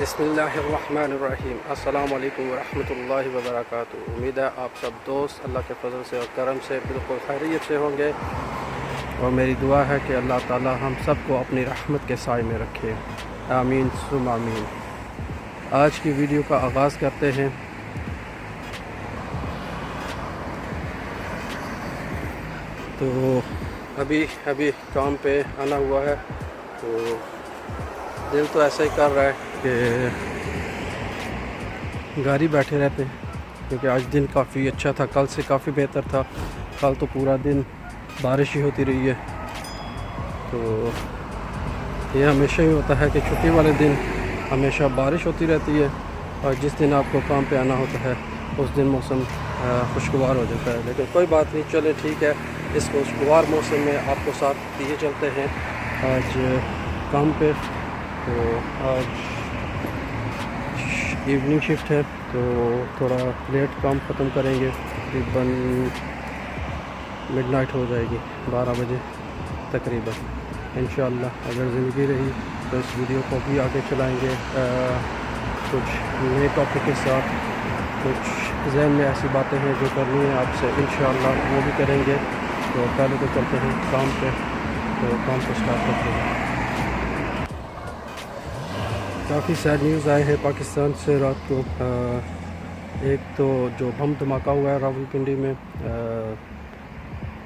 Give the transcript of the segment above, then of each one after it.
बिस्मिल्लाहिर्रहमानिर्रहीम। अस्सलाम वालेकुम वरहमतुल्लाहि वबरकातुहू। उम्मीद है आप सब दोस्त अल्लाह के फजल से और करम से बिल्कुल खैरियत से होंगे और मेरी दुआ है कि अल्लाह ताला हम सब को अपनी रहमत के साए में रखे। आमीन सुम आमीन। आज की वीडियो का आगाज़ करते हैं। तो अभी काम पे आना हुआ है, तो दिल तो ऐसा ही कर रहा है कि घर ही बैठे रहते हैं, क्योंकि आज दिन काफ़ी अच्छा था, कल से काफ़ी बेहतर था। कल तो पूरा दिन बारिश ही होती रही है। तो ये हमेशा ही होता है कि छुट्टी वाले दिन हमेशा बारिश होती रहती है और जिस दिन आपको काम पे आना होता है उस दिन मौसम खुशगवार हो जाता है। लेकिन कोई बात नहीं, चले ठीक है, इस खुशगवार मौसम में आपको साथ दिए चलते हैं आज काम पे। तो आज इवनिंग शिफ्ट है, तो थोड़ा लेट काम ख़त्म करेंगे, तकरीबन मिडनाइट हो जाएगी, 12 बजे तकरीबन। इंशाअल्लाह अगर ज़िंदगी रही तो इस वीडियो को भी आगे चलाएंगे कुछ नए टॉपिक के साथ। कुछ जहन में ऐसी बातें हैं जो करनी है आपसे, इंशाअल्लाह वो भी करेंगे। तो पहले तो चलते हैं काम पे, तो काम को स्टार्ट करते हैं। काफ़ी सैड न्यूज़ आए हैं पाकिस्तान से रात को। एक तो जो बम धमाका हुआ है रावलपिंडी में,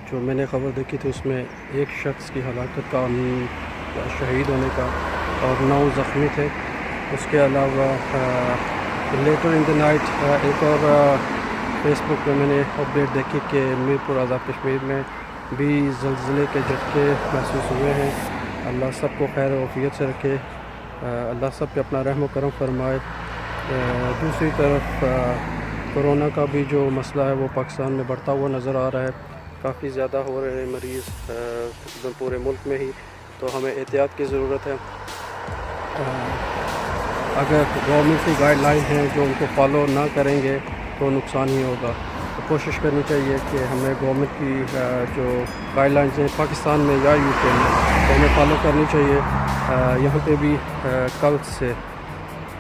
जो मैंने ख़बर देखी थी उसमें एक शख्स की हलाकत का, शहीद होने का, और 9 ज़ख्मी थे। उसके अलावा लेटर इन द नाइट एक और फेसबुक पे मैंने अपडेट देखी कि मीरपुर आज़ाद कश्मीर में भी ज़लज़ले के झटके महसूस हुए हैं। अल्लाह सबको खैर वफ़ियत से रखे, अल्लाह सब पे अपना रहम करम फरमाए। दूसरी तरफ कोरोना का भी जो मसला है वो पाकिस्तान में बढ़ता हुआ नज़र आ रहा है। काफ़ी ज़्यादा हो रहे हैं मरीज़ तकरीबन पूरे मुल्क में ही, तो हमें एहतियात की ज़रूरत है। अगर गवर्नमेंट की गाइडलाइन हैं जो उनको फॉलो ना करेंगे तो नुकसान ही होगा। तो कोशिश करनी चाहिए कि हमें गवर्नमेंट की जो गाइडलाइंस हैं पाकिस्तान में या यूके में, तो हमें फॉलो करनी चाहिए। यहाँ पे भी कल से,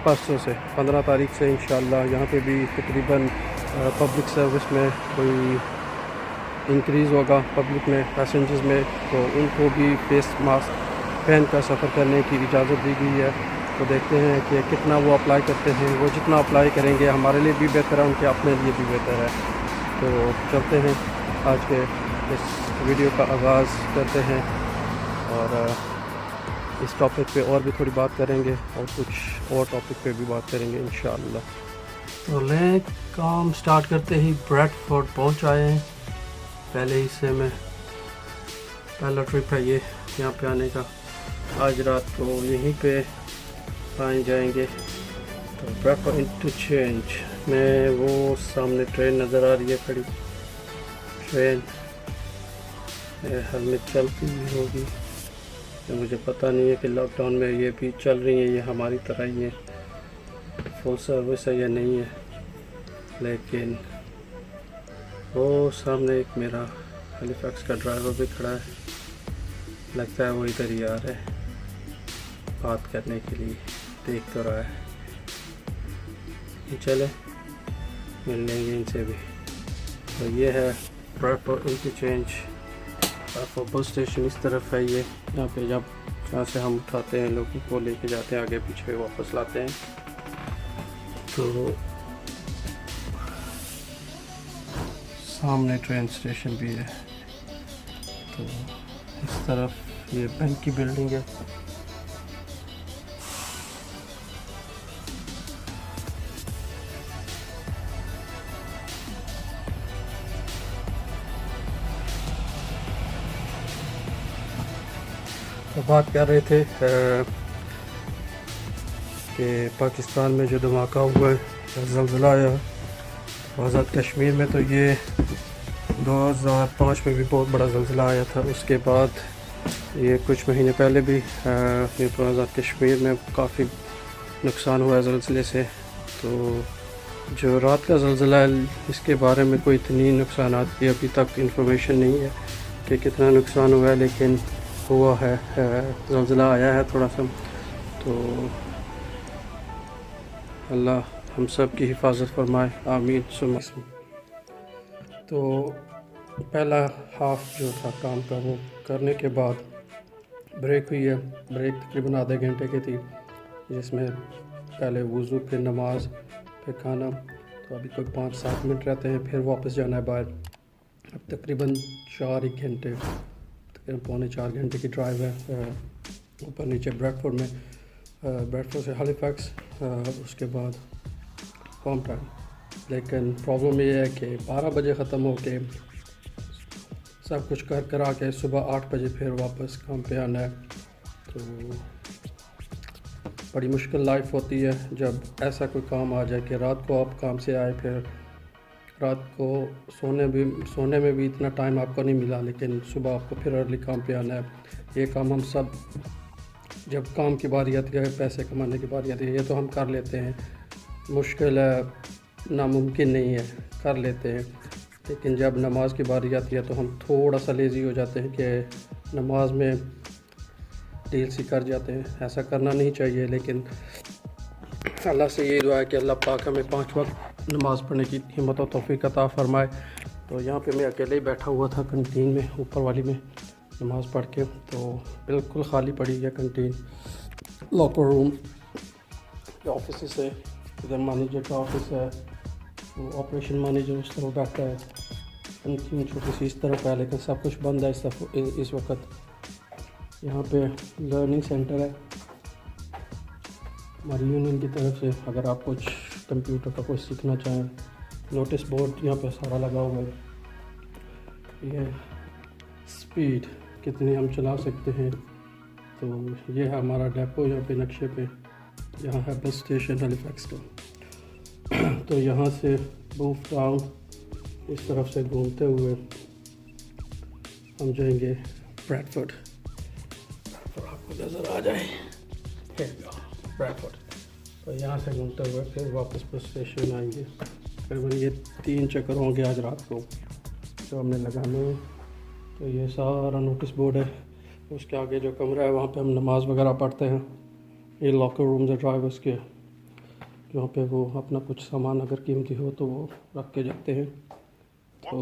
परसों से 15 तारीख से इंशाअल्लाह यहाँ पे भी तकरीबन पब्लिक सर्विस में कोई इंक्रीज़ होगा, पब्लिक में पैसेंजर्स में, तो उनको भी फेस मास्क पहन कर सफ़र करने की इजाज़त दी गई है। तो देखते हैं कि कितना वो अप्लाई करते हैं। वो जितना अप्लाई करेंगे हमारे लिए भी बेहतर है, उनके अपने लिए भी बेहतर है। तो चलते हैं, आज के इस वीडियो का आगाज़ करते हैं और इस टॉपिक पे और भी थोड़ी बात करेंगे और कुछ और टॉपिक पे भी बात करेंगे इंशाअल्लाह। तो लें काम स्टार्ट करते ही ब्रैडफोर्ड पहुंच आए हैं। पहले हिस्से में पहला ट्रिप है ये यहाँ पे आने का। आज रात को यहीं पे आए जाएंगे। तो ब्रैडफोर्ड इंटरचेंज में वो सामने ट्रेन नज़र आ रही है खड़ी, ट्रेन हर में चलती भी होगी। तो मुझे पता नहीं है कि लॉकडाउन में ये भी चल रही है, ये हमारी तरह ही है, फुल सर्विस है या नहीं है। लेकिन वो सामने एक मेरा हैलिफैक्स का ड्राइवर भी खड़ा है, लगता है वो इधर ही आ रहा है बात करने के लिए, देख तो रहा है। चले मिल लेंगे इनसे भी। तो ये है Bradford interchange. Bradford bus station इस तरफ है ये, यहाँ पे जहाँ से हम उठाते हैं लोगों को, लेके जाते हैं आगे पीछे वापस लाते हैं। तो सामने ट्रेन स्टेशन भी है। तो इस तरफ ये बैंक की बिल्डिंग है। तो बात कर रहे थे कि पाकिस्तान में जो धमाका हुआ है, ज़लज़ला आया आज़ाद कश्मीर में, तो ये 2005 में भी बहुत बड़ा ज़लज़ला आया था। उसके बाद ये कुछ महीने पहले भी आज़ाद कश्मीर में काफ़ी नुकसान हुआ है ज़लज़ले से। तो जो रात का ज़लज़ला है इसके बारे में कोई इतनी नुकसान की अभी तक इंफॉर्मेशन नहीं है कि कितना नुकसान हुआ है, लेकिन हुआ है, ज़लज़ला आया है थोड़ा सा। तो अल्लाह हम सब की हिफाजत फरमाए, आमीन सुम्मा। तो पहला हाफ जो था काम का वो करने के बाद ब्रेक हुई है। ब्रेक तकरीबन आधे घंटे की थी, जिसमें पहले वज़ू, फिर नमाज, फिर खाना। तो अभी कोई 5-7 मिनट रहते हैं, फिर वापस जाना है बाहर। अब तकरीबन 4 घंटे, तकरीबन पौने 4 घंटे की ड्राइव है ऊपर नीचे ब्रैडफोर्ड में, ब्रैडफोर्ड से हैलिफैक्स, उसके बाद कॉम्पटाउन। लेकिन प्रॉब्लम ये है कि 12 बजे ख़त्म हो के सब कुछ कर करा के सुबह 8 बजे फिर वापस काम पे आना है। तो बड़ी मुश्किल लाइफ होती है जब ऐसा कोई काम आ जाए कि रात को आप काम से आए, फिर रात को सोने में भी इतना टाइम आपको नहीं मिला, लेकिन सुबह आपको फिर अर्ली काम पे आना है। ये काम हम सब, जब काम की बारी आती है, पैसे कमाने की बारी आती है, ये तो हम कर लेते हैं। मुश्किल है, नामुमकिन नहीं है, कर लेते हैं। लेकिन जब नमाज की बारी आती है तो हम थोड़ा सा लेज़ी हो जाते हैं कि नमाज में डील सी कर जाते हैं। ऐसा करना नहीं चाहिए, लेकिन अल्लाह से ये दुआ है कि अल्लाह पाक हमें 5 वक्त नमाज़ पढ़ने की हिम्मत और तौफीक अता फरमाए। तो यहाँ पे मैं अकेले ही बैठा हुआ था कंटीन में, ऊपर वाली में नमाज़ पढ़ के। तो बिल्कुल ख़ाली पड़ी है कंटीन। लॉकर रूम, ऑफिस है, इधर मैनेजर का ऑफिस है, वो ऑपरेशन मैनेजर उस तरफ बैठा है, कंटीन छोटी सी इस तरफ है, लेकिन सब कुछ बंद है इस वक्त। यहाँ पे लर्निंग सेंटर है हमारी यूनियन की तरफ से। अगर आप कुछ कंप्यूटर का कुछ सीखना चाहें, नोटिस बोर्ड यहाँ पे सारा लगा हुआ है। ये स्पीड कितनी हम चला सकते हैं। तो ये है हमारा डेपो यहाँ पे नक्शे पे। यहाँ है बस स्टेशन हैलिफैक्स का। तो यहाँ से मूव टाउन इस तरफ से घूमते हुए हम जाएंगे ब्रैडफोर्ड। तो आपको नज़र आ जाए ब्रैडफोर्ड। तो यहाँ से घूमते हुए फिर वापस बस स्टेशन आएंगे। तकरीबन ये 3 चक्कर होंगे आज रात को जो हमने लगाने हैं। तो ये सारा नोटिस बोर्ड है, उसके आगे जो कमरा है वहाँ पे हम नमाज वगैरह पढ़ते हैं। ये लॉकर रूम्स है ड्राइवर्स के, जहाँ पे वो अपना कुछ सामान अगर कीमती हो तो वो रख के जाते हैं। तो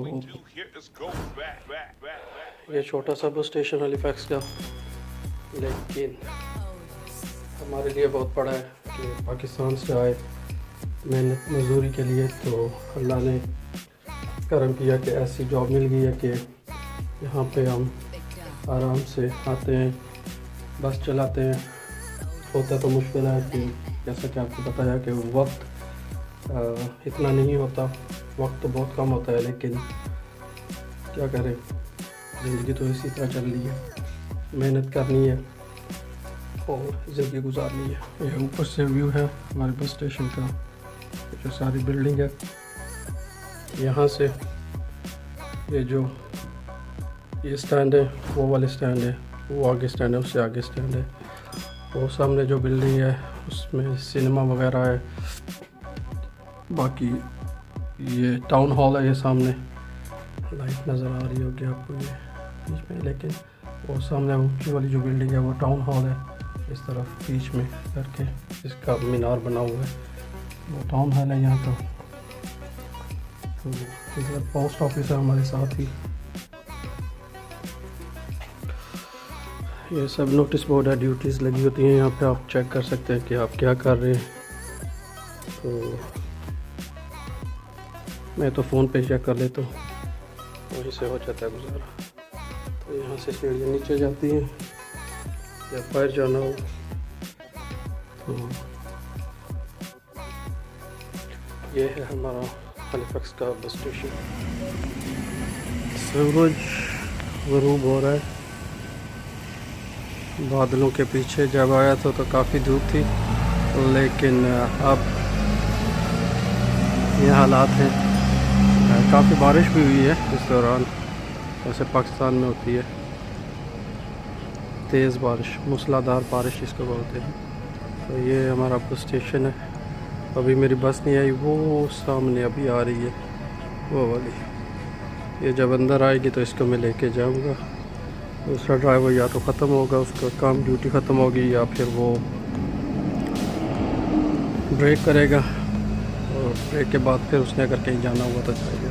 ये छोटा सा बस स्टेशन हैलिफैक्स का, लेकिन हमारे लिए बहुत बड़ा है कि पाकिस्तान से आए मेहनत मजदूरी के लिए। तो अल्लाह ने करम किया कि ऐसी जॉब मिल गई है कि यहाँ पे हम आराम से आते हैं, बस चलाते हैं। होता तो मुश्किल है कि जैसा कि आपको बताया कि वक्त इतना नहीं होता, वक्त तो बहुत कम होता है, लेकिन क्या करें, ज़िंदगी तो इसी तरह चल रही है। मेहनत करनी है और ज़िंदगी गुजारनी है। ये ऊपर से व्यू है हमारे बस स्टेशन का, जो सारी बिल्डिंग है। यहाँ से ये स्टैंड है, वो वाले स्टैंड है, वो आगे स्टैंड है, उससे आगे स्टैंड है। वो सामने जो बिल्डिंग है उसमें सिनेमा वगैरह है। बाकी ये टाउन हॉल है, ये सामने लाइट नज़र आ रही होगी आपको ये बीच में, लेकिन वो सामने ऊँची वाली जो बिल्डिंग है वो टाउन हॉल है। इस तरफ बीच में करके इसका मीनार बना हुआ है, वो टाउन हॉल है यहाँ का। तो इधर पोस्ट ऑफिस है हमारे साथ ही। ये सब नोटिस बोर्ड है, ड्यूटीज़ लगी होती हैं यहाँ पे, आप चेक कर सकते हैं कि आप क्या कर रहे हैं। तो मैं तो फ़ोन पे चेक कर लेता हूँ, वहीं से हो जाता है गुजारा। तो यहाँ से सीढ़ियाँ नीचे जाती हैं या बाहर जाना हो तो ये है हमारा हैलिफैक्स का बस स्टेशन। सूरज ग़रूब हो रहा है, बादलों के पीछे जब आया तो काफ़ी धूप थी, लेकिन अब ये हालात हैं। काफ़ी बारिश भी हुई है इस दौरान, जैसे पाकिस्तान में होती है तेज़ बारिश, मूसलाधार बारिश जिसको बोलते हैं। तो ये हमारा बस स्टेशन है। अभी मेरी बस नहीं आई, वो सामने अभी आ रही है वो वाली। ये जब अंदर आएगी तो इसको मैं लेके जाऊंगा। दूसरा ड्राइवर या तो ख़त्म होगा, उसका काम ड्यूटी ख़त्म होगी, या फिर वो ब्रेक करेगा और ब्रेक के बाद फिर उसने अगर कहीं जाना हुआ तो जाएगा।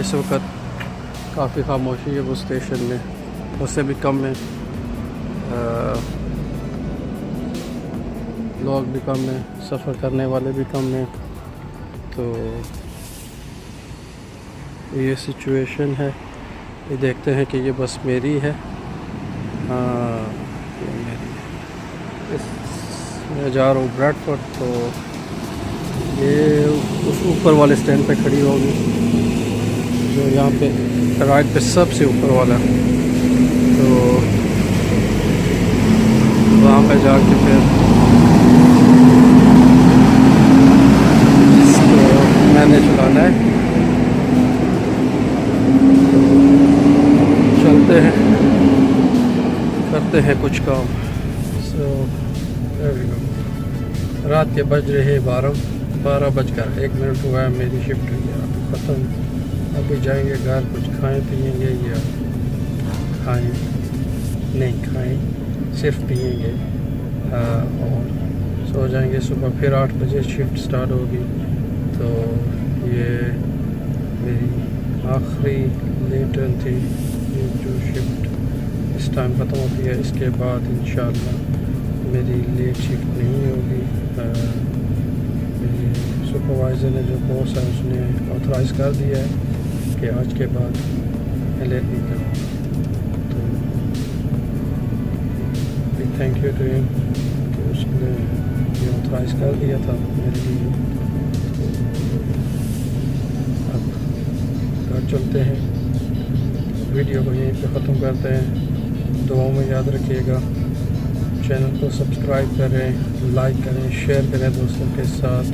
इस वक्त काफ़ी खामोशी है वो स्टेशन में, उससे भी कम है, लोग भी कम हैं, सफ़र करने वाले भी कम हैं। तो ये सिचुएशन है। ये देखते हैं कि ये बस मेरी है। हाँ ये मेरी है। मैं जा रहा हूँ ब्रैडफोर्ड, तो ये उस ऊपर वाले स्टैंड पे खड़ी होगी जो यहाँ पे राइट पे सबसे ऊपर वाला है। तो वहाँ पे जाके फिर मैंने चलाना है। चलते हैं, करते हैं कुछ काम। सो रात के बज रहे 12 बजकर 1 मिनट हुआ है। मेरी शिफ्ट हुई है अभी ख़त्म। अभी जाएंगे घर, कुछ खाएं पिएंगे या खाएं नहीं खाएं, सिर्फ पिएंगे और सो जाएंगे। सुबह फिर 8 बजे शिफ्ट स्टार्ट होगी। तो ये मेरी आखिरी लेट रन थी, ये जो शिफ्ट इस टाइम ख़त्म होती है। इसके बाद इंशाल्लाह मेरी लेट शिफ्ट नहीं होगी। मेरे सुपरवाइज़र ने, जो बॉस है, उसने ऑथराइज़ कर दिया है कि आज के बाद मैं लेट नहीं करूँ। तो big thank you to him, तो उसने ये ऑथराइज़ कर दिया था मेरे लिए। अब घर चलते हैं, वीडियो को यहीं पे ख़त्म करते हैं। दुआओं में याद रखिएगा, चैनल को सब्सक्राइब करें, लाइक करें, शेयर करें दोस्तों के साथ।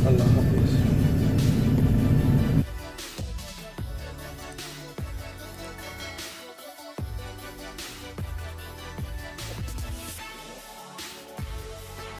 अल्लाह हाफ़िज़।